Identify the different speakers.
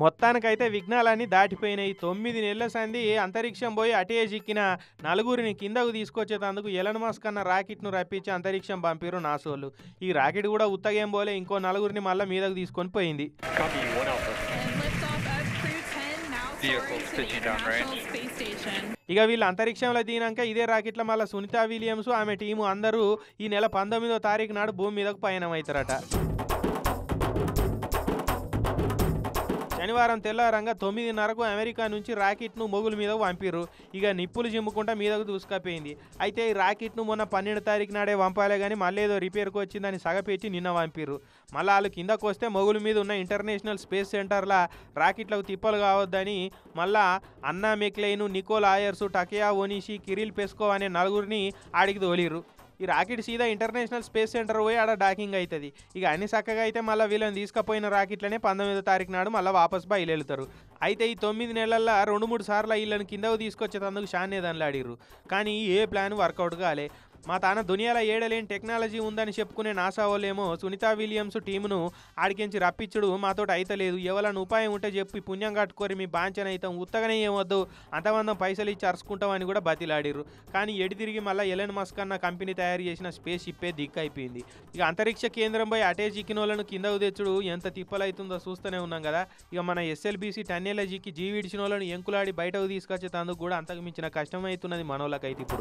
Speaker 1: మొత్తానికైతే విఘ్నాలన్నీ దాటిపోయినాయి. 9 నెలల సంధి అంతరిక్షం పోయి అటే చిక్కిన నలుగురిని కిందకు తీసుకొచ్చేటందుకు ఎలన్ మస్క్ అన్న రాకెట్‌ను రప్పించి అంతరిక్షం పంపిర్రు నాసోళ్ళు. ఈ రాకెట్ కూడా ఉత్తగేం పోలే, ఇంకో నలుగురిని మళ్ళా మీదకు తీసుకొని పోయింది.
Speaker 2: Copy, 1 Alpha.
Speaker 3: And liftoff of Crew 10 now
Speaker 2: Vehicle
Speaker 3: soaring to the
Speaker 2: pitching
Speaker 3: International
Speaker 2: downrange.
Speaker 3: Space Station.
Speaker 1: ఇక వీళ్ళు అంతరిక్షంలో దిగినాక ఇదే రాకెట్ల మళ్ళీ సునీతా విలియమ్స్ ఆమె టీము అందరూ ఈ నెల 19వ తారీఖు నాడు భూమి మీదకు పయనమవుతారట. శనివారం తెల్లారంగా 9:30కు అమెరికా నుంచి రాకెట్ను మొగుల మీదకు పంపిర్రు. ఇక నిప్పులు చిమ్ముకుంటా మీదకు దూసుకపోయింది. అయితే ఈ రాకెట్ను మొన్న 12 తారీఖు నాడే పంపాలే కానీ మళ్ళీ ఏదో రిపేర్కి వచ్చిందని సగపెట్టి నిన్న పంపిర్రు. మళ్ళీ వాళ్ళు కిందకు వస్తే మొగుల మీద ఉన్న ఇంటర్నేషనల్ స్పేస్ సెంటర్ల రాకెట్లకు తిప్పలు కావద్దని మళ్ళా Anne McClain, Nichole Ayers, Takuya Onishi, Kirill Peskov అనే నలుగురిని ఆడికి తోలిర్రు. ఈ రాకెట్ సీదా ఇంటర్నేషనల్ స్పేస్ సెంటర్ పోయి ఆడ డాకింగ్ అవుతుంది. ఇక అన్ని చక్కగా అయితే మళ్ళీ వీళ్ళని తీసుకుపోయిన రాకెట్లనే 19వ తారీఖు నాడు మళ్ళీ వాపస్ బయలుదేరుతారు. అయితే ఈ 9 నెలల్లో 2-3 సార్లు వీళ్ళని కిందకు తీసుకొచ్చేటందుకు షానే దానిలాడిర్రు. కానీ ఏ ప్లాన్ వర్కౌట్ కాలే. మా తాన దునియాలో ఏడలేని టెక్నాలజీ ఉందని చెప్పుకునే నాసా వాళ్ళేమో సునీతా విలియమ్స్ టీమును ఆడికించి రప్పించుడు మాతోటి అయితలేదు, ఎవరైనా ఉపాయం ఉంటే చెప్పి పుణ్యం కట్టుకోరి మీ బాంచన అవుతాం, ఉత్తగానే ఏమొద్దు అంతమందం పైసలు ఇచ్చి అరుచుకుంటామని కూడా బతిలాడిర్రు. కానీ ఎడి తిరిగి మళ్ళీ ఎలన్ మస్క్ అన్న కంపెనీ తయారు చేసిన స్పేస్ షిప్పే దిక్కైపోయింది. ఇక అంతరిక్ష కేంద్రం పోయి అటే చిక్కిన వాళ్ళను కిందకు తెచ్చుడు ఎంత తిప్పలవుతుందో చూస్తూనే ఉన్నాం కదా. ఇక మన ఎస్ఎల్బీసీ టన్నెలజీకి జీవిడిచిన వాళ్ళను ఎంకులాడి బయటకు తీసుకొచ్చేందుకు కూడా అంతకు మించిన కష్టమవుతున్నది మనోళ్ళకైతే ఇప్పుడు.